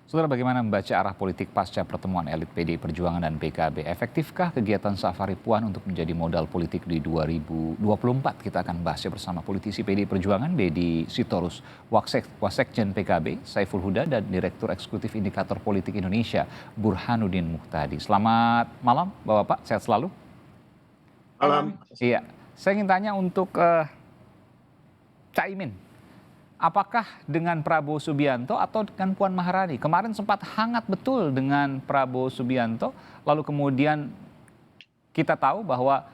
Saudara, bagaimana membaca arah politik pasca pertemuan elit PDI Perjuangan dan PKB? Efektifkah kegiatan Safari Puan untuk menjadi modal politik di 2024? Kita akan bahasnya bersama politisi PDI Perjuangan, Deddy Sitorus, Wasekjen PKB, Saiful Huda, dan Direktur Eksekutif Indikator Politik Indonesia, Burhanuddin Muhtadi. Selamat malam, Bapak-Bapak, sehat selalu? Malam. Iya, saya ingin tanya untuk Caimin. Apakah dengan Prabowo Subianto atau dengan Puan Maharani? Kemarin sempat hangat betul dengan Prabowo Subianto, lalu kemudian kita tahu bahwa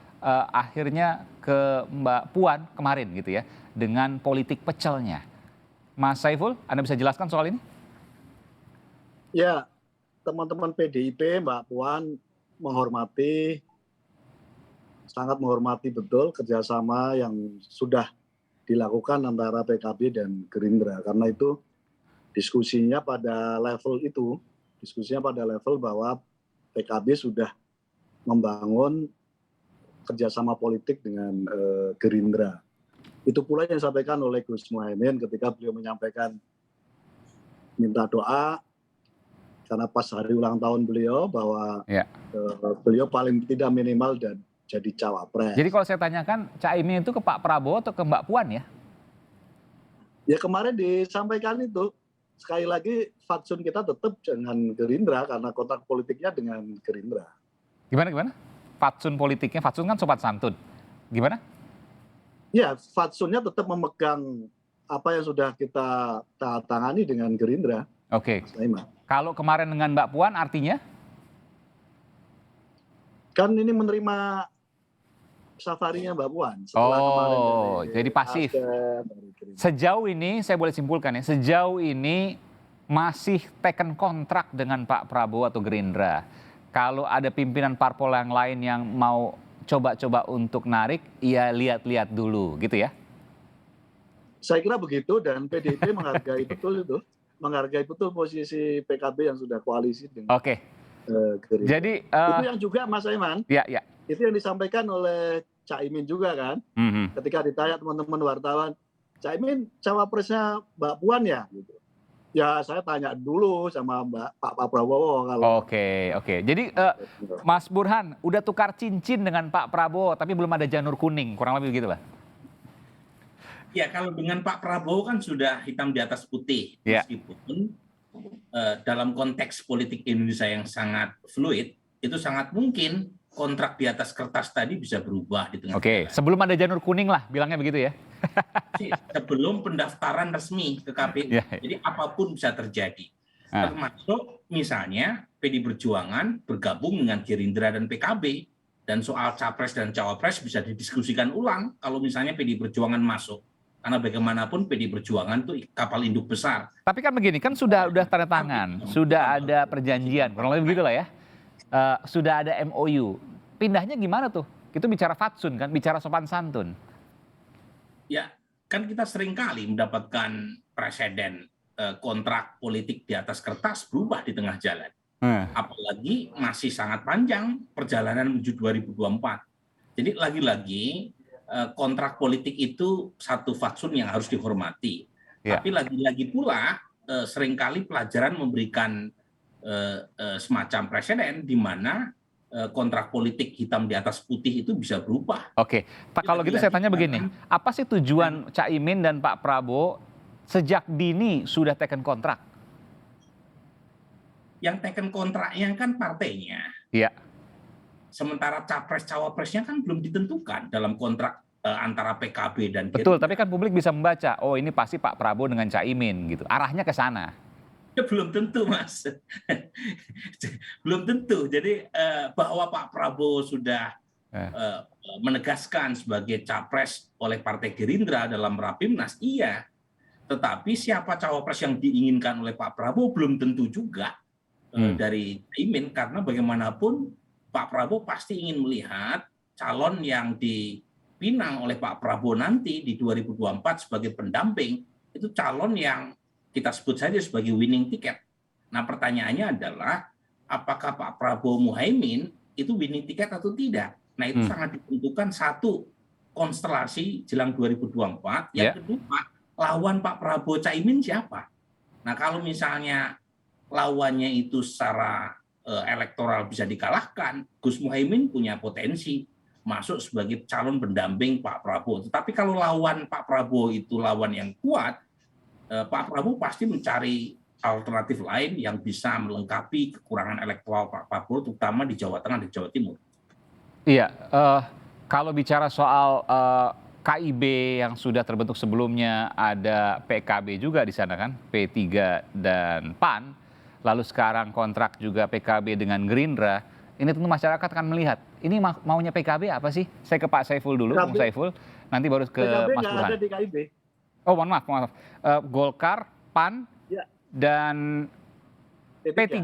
akhirnya ke Mbak Puan kemarin gitu ya, dengan politik pecelnya. Mas Saiful, Anda bisa jelaskan soal ini? Ya, teman-teman PDIP, Mbak Puan sangat menghormati betul kerjasama yang sudah dilakukan antara PKB dan Gerindra. Karena itu diskusinya pada level bahwa PKB sudah membangun kerjasama politik dengan Gerindra. Itu pula yang disampaikan oleh Gus Muhaimin ketika beliau menyampaikan minta doa karena pas hari ulang tahun beliau bahwa beliau paling tidak minimal dan jadi cawapres. Jadi kalau saya tanyakan, Caimin itu ke Pak Prabowo atau ke Mbak Puan ya? Ya kemarin disampaikan itu, sekali lagi fatsun kita tetap dengan Gerindra karena kontrak politiknya dengan Gerindra. Gimana? Fatsun politiknya, fatsun kan sopan santun. Gimana? Ya, fatsunnya tetap memegang apa yang sudah kita tangani dengan Gerindra. Oke. Kalau kemarin dengan Mbak Puan artinya? Kan ini menerima safarinya Mbak Puan. Jadi pasif. Sejauh ini saya boleh simpulkan ya, sejauh ini masih teken kontrak dengan Pak Prabowo atau Gerindra. Kalau ada pimpinan parpol yang lain yang mau coba-coba untuk narik, ya lihat-lihat dulu gitu ya? Saya kira begitu, dan PDIP menghargai betul posisi PKB yang sudah koalisi dengan Gerindra. Jadi itu yang juga Mas Aiman, ya. Itu yang disampaikan oleh Caimin juga kan, ketika ditanya teman-teman wartawan, Caimin cawapresnya Mbak Puan ya? Gitu. Ya saya tanya dulu sama Pak Prabowo. Oke. Jadi Mas Burhan udah tukar cincin dengan Pak Prabowo, tapi belum ada janur kuning, kurang lebih begitu lah. Ya, kalau dengan Pak Prabowo kan sudah hitam di atas putih, meskipun dalam konteks politik Indonesia yang sangat fluid, itu sangat mungkin kontrak di atas kertas tadi bisa berubah di tengah jalan. Sebelum ada janur kuning lah, bilangnya begitu ya? Sebelum pendaftaran resmi ke KPU. Jadi apapun bisa terjadi. Termasuk misalnya PDI Perjuangan bergabung dengan Gerindra dan PKB. Dan soal capres dan cawapres bisa didiskusikan ulang kalau misalnya PDI Perjuangan masuk. Karena bagaimanapun PDI Perjuangan itu kapal induk besar. Tapi kan begini, kan sudah tanda tangan, sudah ada perjanjian, kurang lebih begitu lah ya. Sudah ada MOU. Pindahnya gimana tuh? Itu bicara fatsun kan, bicara sopan santun. Ya, kan kita seringkali mendapatkan presiden kontrak politik di atas kertas berubah di tengah jalan. Apalagi masih sangat panjang perjalanan menuju 2024. Jadi lagi-lagi kontrak politik itu satu fatsun yang harus dihormati. Tapi lagi-lagi pula seringkali pelajaran memberikan semacam presiden di mana kontrak politik hitam di atas putih itu bisa berubah. Oke, kalau gitu saya tanya begini, apa sih tujuan Caimin dan Pak Prabowo sejak dini sudah teken kontrak? Yang teken kontraknya kan partainya. Iya. Sementara capres-cawapresnya kan belum ditentukan dalam kontrak antara PKB dan Gerindra. Betul, tapi kan publik bisa membaca, oh ini pasti Pak Prabowo dengan Caimin gitu. Arahnya ke sana. Ya, belum tentu, Mas. Belum tentu. Jadi bahwa Pak Prabowo sudah menegaskan sebagai capres oleh Partai Gerindra dalam Rapimnas, iya. Tetapi siapa cawapres yang diinginkan oleh Pak Prabowo belum tentu juga dari Caimin, karena bagaimanapun Pak Prabowo pasti ingin melihat calon yang dipinang oleh Pak Prabowo nanti di 2024 sebagai pendamping, itu calon yang kita sebut saja sebagai winning ticket. Nah, pertanyaannya adalah apakah Pak Prabowo Muhaimin itu winning ticket atau tidak? Nah, itu sangat ditentukan satu konstelasi jelang 2024, yang kedua lawan Pak Prabowo Caimin siapa? Nah, kalau misalnya lawannya itu secara elektoral bisa dikalahkan, Gus Muhaimin punya potensi masuk sebagai calon pendamping Pak Prabowo. Tetapi kalau lawan Pak Prabowo itu lawan yang kuat, Pak Prabowo pasti mencari alternatif lain yang bisa melengkapi kekurangan elektoral Pak Prabowo, terutama di Jawa Tengah dan Jawa Timur. Iya, kalau bicara soal KIB yang sudah terbentuk sebelumnya, ada PKB juga di sana kan, P3 dan PAN, lalu sekarang kontrak juga PKB dengan Gerindra, ini tentu masyarakat akan melihat, ini maunya PKB apa sih? Saya ke Pak Saiful dulu, Bung Saiful, nanti baru ke PKB Mas nggak Burhan. ada di KIB. Oh, mohon maaf. Golkar, PAN, Ya. dan P3.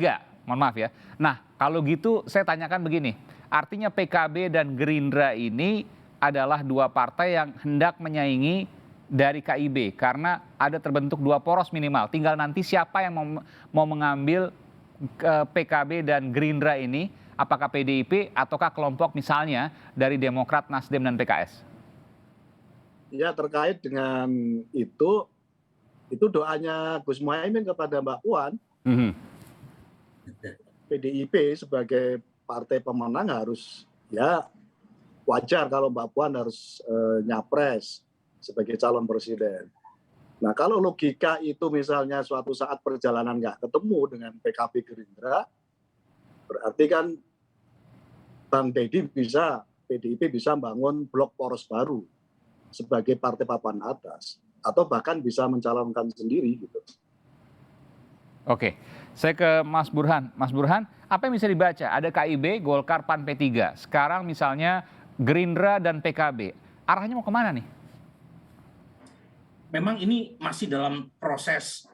Mohon maaf ya. Nah, kalau gitu saya tanyakan begini. Artinya PKB dan Gerindra ini adalah dua partai yang hendak menyaingi dari KIB. Karena ada terbentuk dua poros minimal. Tinggal nanti siapa yang mau mengambil PKB dan Gerindra ini. Apakah PDIP ataukah kelompok misalnya dari Demokrat, Nasdem, dan PKS? Ya, terkait dengan itu doanya Gus Muhaimin kepada Mbak Puan. PDIP sebagai partai pemenang harus, ya wajar kalau Mbak Puan harus nyapres sebagai calon presiden. Nah, kalau logika itu misalnya suatu saat perjalanan nggak ketemu dengan PKB Gerindra, berarti kan Bang Deddy PDIP bisa bangun blok poros baru sebagai partai papan atas, atau bahkan bisa mencalonkan sendiri gitu. Oke, saya ke Mas Burhan. Mas Burhan, apa yang bisa dibaca? Ada KIB, Golkar, PAN, P3. Sekarang misalnya Gerindra dan PKB. Arahnya mau kemana nih? Memang ini masih dalam proses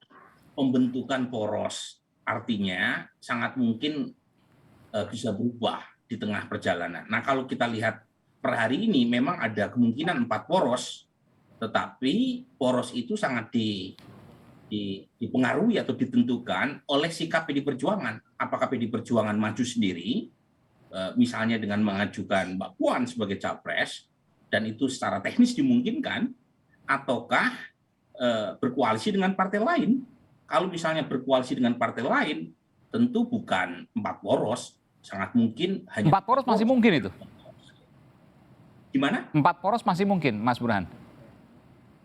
pembentukan poros. Artinya sangat mungkin bisa berubah di tengah perjalanan. Nah, kalau kita lihat per hari ini memang ada kemungkinan 4 poros, tetapi poros itu sangat dipengaruhi atau ditentukan oleh sikap PD Perjuangan. Apakah PD Perjuangan maju sendiri, misalnya dengan mengajukan Mbak Puan sebagai capres, dan itu secara teknis dimungkinkan, ataukah berkoalisi dengan partai lain. Kalau misalnya berkoalisi dengan partai lain, tentu bukan 4 poros, sangat mungkin hanya 4 poros masih mungkin itu? Gimana? 4 poros masih mungkin, Mas Burhan?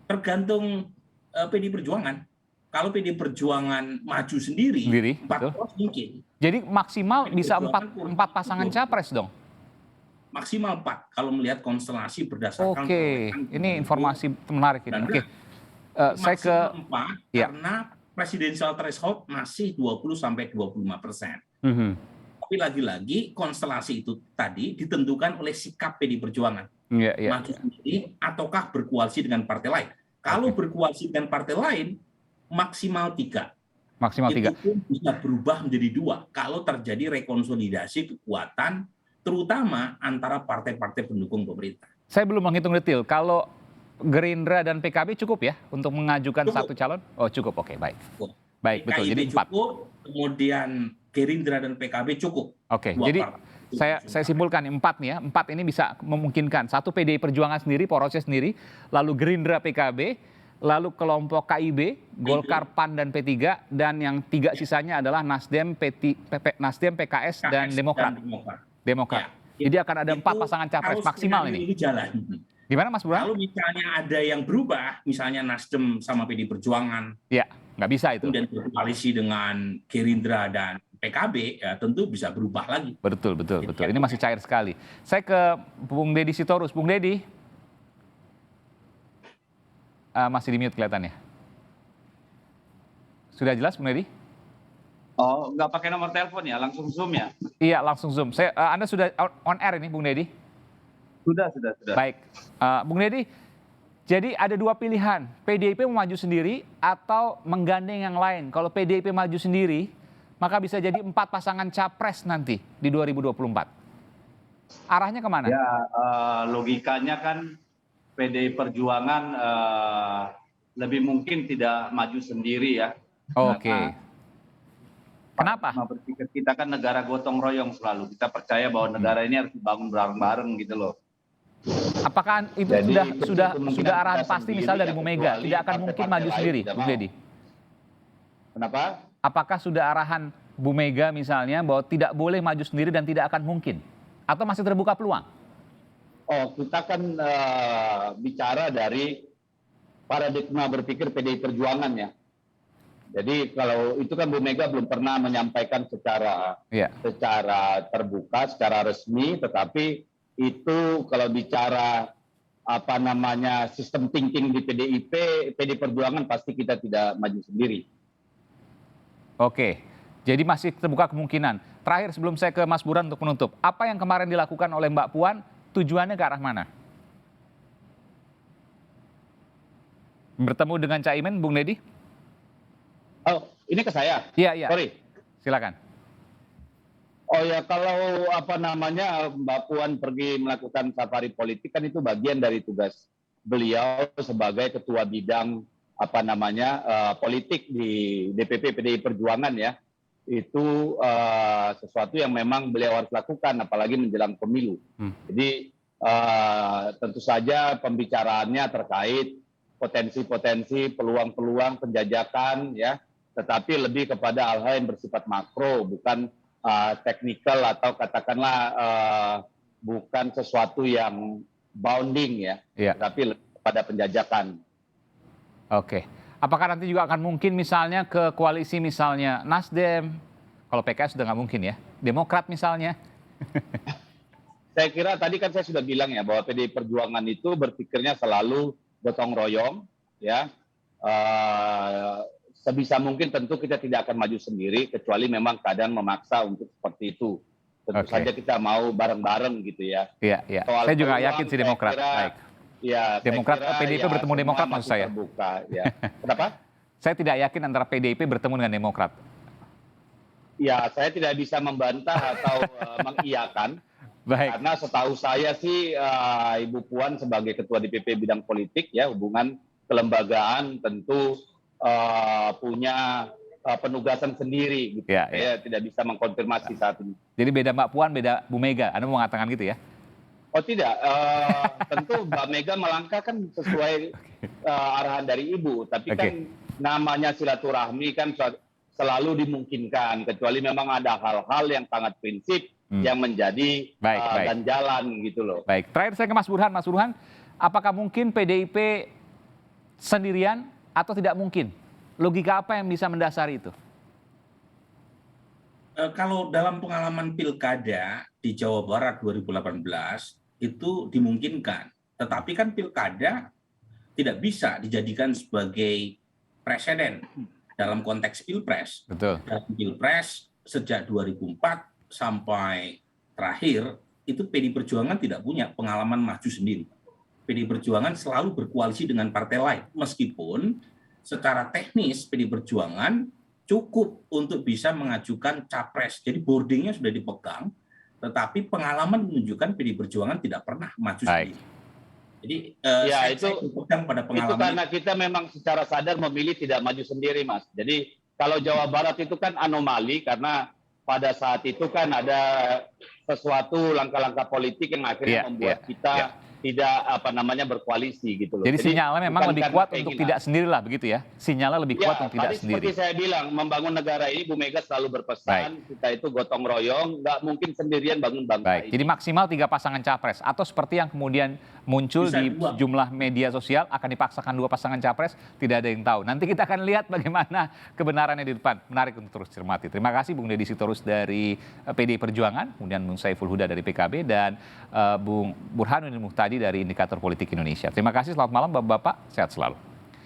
Tergantung PD Perjuangan. Kalau PD Perjuangan maju sendiri 4 poros mungkin. Jadi maksimal PD bisa 4 pasangan capres dong? Maksimal 4 kalau melihat konstelasi berdasarkan. Oke, ini informasi menarik ini. Oke. Saya ke 4 karena presidensial threshold masih 20-25%. Tapi lagi-lagi konstelasi itu tadi ditentukan oleh sikap PD Perjuangan. Maju sendiri ataukah berkoalisi dengan partai lain. Kalau berkoalisi dengan partai lain, maksimal 3. Itu pun bisa berubah menjadi 2 kalau terjadi rekonsolidasi kekuatan, terutama antara partai-partai pendukung pemerintah. Saya belum menghitung detail. Kalau Gerindra dan PKB cukup ya untuk mengajukan satu calon? Oh cukup, oke, baik. Baik, betul. Jadi 4. Cukup, kemudian Gerindra dan PKB cukup. Oke, jadi saya simpulkan 4 nih ya. 4 ini bisa memungkinkan. 1 PDI Perjuangan sendiri, porosnya sendiri, lalu Gerindra, PKB, lalu kelompok KIB, Golkar, PAN, dan P3, dan yang 3 sisanya adalah Nasdem, PKS, dan Demokrat. Jadi akan ada 4 pasangan capres maksimal ini. Gimana Mas Burhan? Kalau misalnya ada yang berubah, misalnya Nasdem sama PD Perjuangan, ya nggak bisa itu. Kemudian berkoalisi dengan Gerindra dan PKB, ya tentu bisa berubah lagi. Betul. Ini masih cair sekali. Saya ke Bung Deddy Sitorus. Bung Deddy, masih di mute kelihatannya. Sudah jelas, Bung Deddy? Oh, nggak pakai nomor telepon ya, langsung Zoom ya? Iya, langsung Zoom. Anda sudah on air ini, Bung Deddy? Sudah. Baik, Bung Deddy, jadi ada 2 pilihan, PDIP mau maju sendiri atau menggandeng yang lain. Kalau PDIP maju sendiri, maka bisa jadi 4 pasangan capres nanti di 2024. Arahnya kemana? Ya, logikanya kan PDI Perjuangan lebih mungkin tidak maju sendiri ya. Oke. Kenapa? Berpikir kita kan negara gotong royong selalu. Kita percaya bahwa negara ini harus dibangun bareng-bareng gitu loh. Apakah itu sudah arahan pasti misal dari Bu Mega, tidak akan mungkin maju sendiri, Bung Deddy? Kenapa? Apakah sudah arahan Bu Mega misalnya bahwa tidak boleh maju sendiri dan tidak akan mungkin? Atau masih terbuka peluang? Oh, kita kan bicara dari paradigma berpikir PDI Perjuangan ya. Jadi kalau itu kan Bu Mega belum pernah menyampaikan secara terbuka, secara resmi, tetapi itu kalau bicara sistem thinking di PDI Perjuangan pasti kita tidak maju sendiri. Oke, jadi masih terbuka kemungkinan. Terakhir sebelum saya ke Mas Burhan untuk menutup, apa yang kemarin dilakukan oleh Mbak Puan, tujuannya ke arah mana? Bertemu dengan Caimin, Bung Deddy? Oh, ini ke saya? Iya. Sorry. Silakan. Oh ya, kalau Mbak Puan pergi melakukan safari politik kan itu bagian dari tugas beliau sebagai ketua bidang politik di DPP PDI Perjuangan ya. Itu sesuatu yang memang beliau harus lakukan, apalagi menjelang pemilu. Jadi tentu saja pembicaraannya terkait potensi-potensi, peluang-peluang penjajakan ya, tetapi lebih kepada hal-hal yang bersifat makro, bukan teknikal atau katakanlah bukan sesuatu yang bounding ya, tapi lebih kepada penjajakan. Oke. Apakah nanti juga akan mungkin misalnya ke koalisi misalnya Nasdem, kalau PKS sudah nggak mungkin ya, Demokrat misalnya? Saya kira tadi kan saya sudah bilang ya bahwa PDI Perjuangan itu berpikirnya selalu gotong royong ya. Sebisa mungkin tentu kita tidak akan maju sendiri kecuali memang keadaan memaksa untuk seperti itu. Tentu saja kita mau bareng-bareng gitu ya. Iya. Saya juga yakin sih Demokrat. Baik. Ya, Demokrat, PDIP bertemu Demokrat maksud saya. Terbuka, ya. Kenapa? Saya tidak yakin antara PDIP bertemu dengan Demokrat. Ya, saya tidak bisa membantah atau mengiyakan. Baik. Karena setahu saya sih Ibu Puan sebagai Ketua DPP bidang politik ya, hubungan kelembagaan tentu punya penugasan sendiri gitu. Saya tidak bisa mengkonfirmasi saat ini. Jadi beda Mbak Puan, beda Bu Mega. Anda mau mengatakan gitu ya? Oh tidak, tentu Mbak Mega melangkah kan sesuai arahan dari Ibu. Tapi kan namanya silaturahmi kan selalu dimungkinkan. Kecuali memang ada hal-hal yang sangat prinsip yang menjadi ganjalan gitu loh. Baik, terakhir saya ke Mas Burhan. Mas Burhan, apakah mungkin PDIP sendirian atau tidak mungkin? Logika apa yang bisa mendasari itu? Kalau dalam pengalaman pilkada di Jawa Barat 2018 itu dimungkinkan. Tetapi kan pilkada tidak bisa dijadikan sebagai presiden dalam konteks pilpres. Betul. Dalam pilpres sejak 2004 sampai terakhir itu PDI Perjuangan tidak punya pengalaman maju sendiri. PDI Perjuangan selalu berkoalisi dengan partai lain, meskipun secara teknis PDI Perjuangan cukup untuk bisa mengajukan capres. Jadi boardingnya sudah dipegang, tetapi pengalaman menunjukkan PDI Perjuangan tidak pernah maju sendiri. Jadi itu pegang pada pengalaman. Itu karena kita memang secara sadar memilih tidak maju sendiri, Mas. Jadi kalau Jawa Barat itu kan anomali karena pada saat itu kan ada sesuatu langkah-langkah politik yang akhirnya membuat kita tidak berkoalisi gitu loh. Jadi sinyalnya memang lebih kuat untuk tidak sendirilah begitu ya? Sinyalnya lebih kuat untuk tidak sendiri. Seperti saya bilang, membangun negara ini Bu Mega selalu berpesan, kita itu gotong royong, nggak mungkin sendirian bangun bangsa ini. Jadi maksimal 3 pasangan capres, atau seperti yang kemudian muncul di jumlah media sosial, akan dipaksakan 2 pasangan capres, tidak ada yang tahu. Nanti kita akan lihat bagaimana kebenarannya di depan. Menarik untuk terus cermati. Terima kasih Bung Deddy Sitorus dari PDI Perjuangan, kemudian Bung Saiful Huda dari PKB, dan Bung Burhanuddin Muhtadi dari Indikator Politik Indonesia. Terima kasih, selamat malam Bapak-Bapak, sehat selalu.